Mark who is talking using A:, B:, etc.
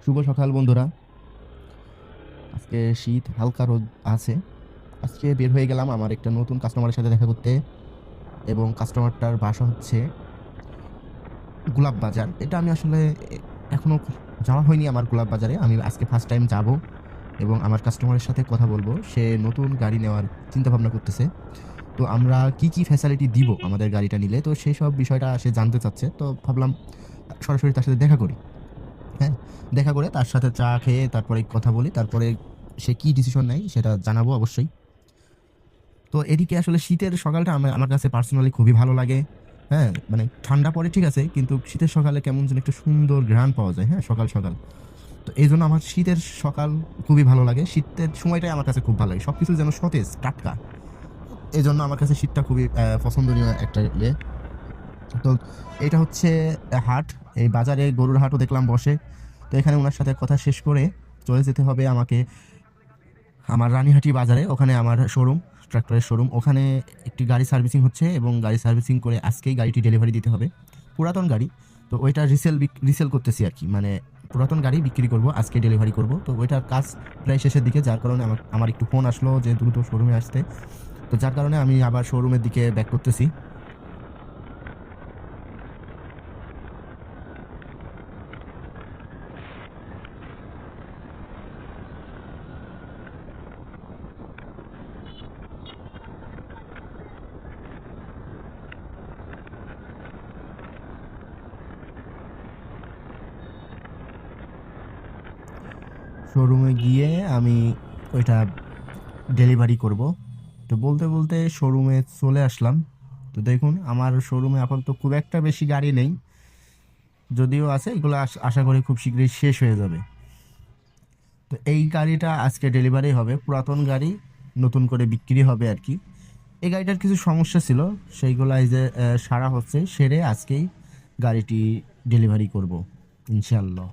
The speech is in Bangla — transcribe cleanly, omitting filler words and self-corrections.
A: শুভ সকাল বন্ধুরা। আজকে শীত হালকা রোদ আছে। আজকে বের হয়ে গেলাম আমার একটা নতুন কাস্টমারের সাথে দেখা করতে, এবং কাস্টমারটার বাসা হচ্ছে গোলাপ বাজার। এটা আমি আসলে এখনো যাওয়া হয়নি আমার গোলাপ বাজারে। আমি আজকে ফার্স্ট টাইম যাব এবং আমার কাস্টমারের সাথে কথা বলবো। সে নতুন গাড়ি নেওয়ার চিন্তা ভাবনা করতেছে। তো আমরা কি কি ফ্যাসিলিটি দিব আমাদের গাড়িটা নিলে, তো সেই সব বিষয়টা সে জানতে চাচ্ছে। তো ভাবলাম সরাসরি তার সাথে দেখা করি। হ্যাঁ, দেখা করে তার সাথে চা খেয়ে তারপরে কথা বলি। তারপরে সে কি ডিসিশন নেয় সেটা জানাবো অবশ্যই। তো এদিকে আসলে শীতের সকালটা আমার কাছে পার্সোনালি খুবই ভালো লাগে। হ্যাঁ, মানে ঠান্ডা পড়ে ঠিক আছে, কিন্তু শীতের সকালে কেমন যেন একটা সুন্দর ঘ্রাণ পাওয়া যায়, হ্যাঁ, সকাল, সকাল। তো এইজন্য আমার শীতের সকাল খুবই ভালো লাগে। শীতের সময়টাই আমার কাছে খুব ভালো লাগে। সবকিছু যেন সতেজ, টাটকা। এজন্য আমার কাছে শীতটা খুবই পছন্দনীয় একটা ইয়ে। তো এটা হচ্ছে হাট। এই বাজারে গরুর হাটও দেখলাম বসে। তো এখানে উনার সাথে কথা শেষ করে চলে যেতে হবে আমাকে আমার রানীহাটি বাজারে। ওখানে আমার শোরুম, ট্রাক্টরের শোরুম। ওখানে একটি গাড়ি সার্ভিসিং হচ্ছে এবং গাড়ি সার্ভিসিং করে আজকেই গাড়িটি ডেলিভারি দিতে হবে। পুরাতন গাড়ি। তো ওইটা রিসেল করতেছি আর কি। মানে পুরাতন গাড়ি বিক্রি করব, আজকে ডেলিভারি করব। তো ওইটার কাজ প্রায় শেষের দিকে, যার কারণে আমার একটু ফোন আসলো যে দ্রুত শোরুমে আসতে। তো যার কারণে আমি আবার শোরুমের দিকে ব্যাক করতেছি। শোরুমে গিয়ে আমি ওইটা ডেলিভারি করব। তো বলতে বলতে শোরুমে চলে আসলাম। তো দেখুন আমার শোরুমে আপাতত খুব একটা বেশি গাড়ি নেই, যদিও আছে, এগুলো আশা করি খুব শীঘ্রই শেষ হয়ে যাবে। তো এই গাড়িটা আজকে ডেলিভারি হবে, পুরাতন গাড়ি নতুন করে বিক্রি হবে আর কি। এই গাড়িটার কিছু সমস্যা ছিল, সেইগুলো এই যে সারা হচ্ছে, সেরে আজকেই গাড়িটি ডেলিভারি করব ইনশাল্লাহ।